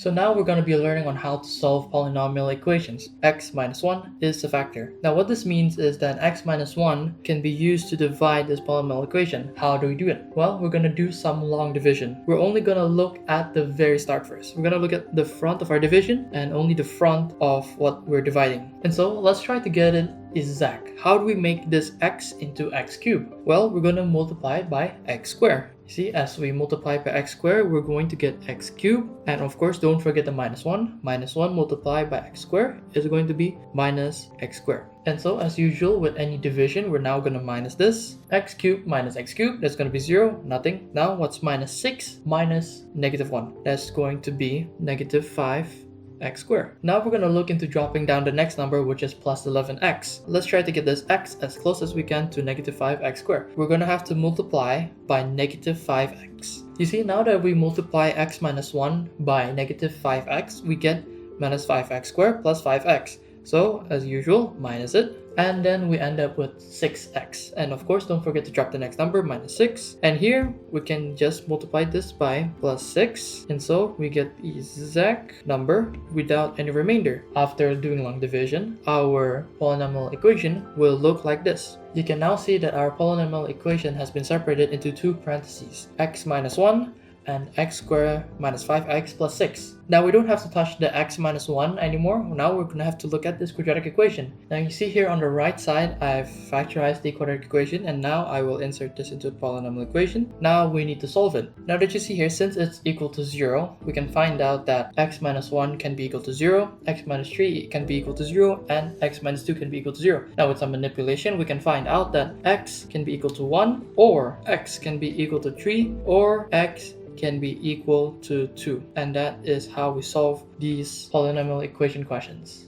So now we're going to be learning on how to solve polynomial equations. X minus 1 is a factor. Now what this means is that x minus 1 can be used to divide this polynomial equation. How do we do it? Well, we're going to do some long division. We're only going to look at the very start first. We're going to look at the front of our division and only the front of what we're dividing. And so let's try to get it exact. How do we make this x into x cubed? Well, we're going to multiply it by x squared. See, as we multiply by x squared, we're going to get x cubed. And of course, don't forget the minus 1. Minus 1 multiplied by x squared is going to be minus x squared. And so, as usual with any division, we're now going to minus this. X cubed minus x cubed, that's going to be 0, nothing. Now, what's minus 6 minus negative 1? That's going to be negative 5x squared. Now we're going to look into dropping down the next number, which is plus 11x. Let's try to get this x as close as we can to negative 5x squared. We're going to have to multiply by negative 5x. You see, now that we multiply x minus 1 by negative 5x, we get minus 5x squared plus 5x. So, as usual, minus it. And then we end up with 6x. And of course, don't forget to drop the next number, minus 6. And here, we can just multiply this by plus 6. And so, we get the exact number without any remainder. After doing long division, our polynomial equation will look like this. You can now see that our polynomial equation has been separated into two parentheses, x minus 1 and x squared minus 5x plus 6. Now we don't have to touch the x minus 1 anymore. Now we're going to have to look at this quadratic equation. Now you see here on the right side, I've factorized the quadratic equation, and now I will insert this into a polynomial equation. Now we need to solve it. Now that you see here, since it's equal to 0, we can find out that x minus 1 can be equal to 0, x minus 3 can be equal to 0, and x minus 2 can be equal to 0. Now with some manipulation, we can find out that x can be equal to 1, or x can be equal to 3, or x can be equal to 2. And that is how we solve these polynomial equation questions.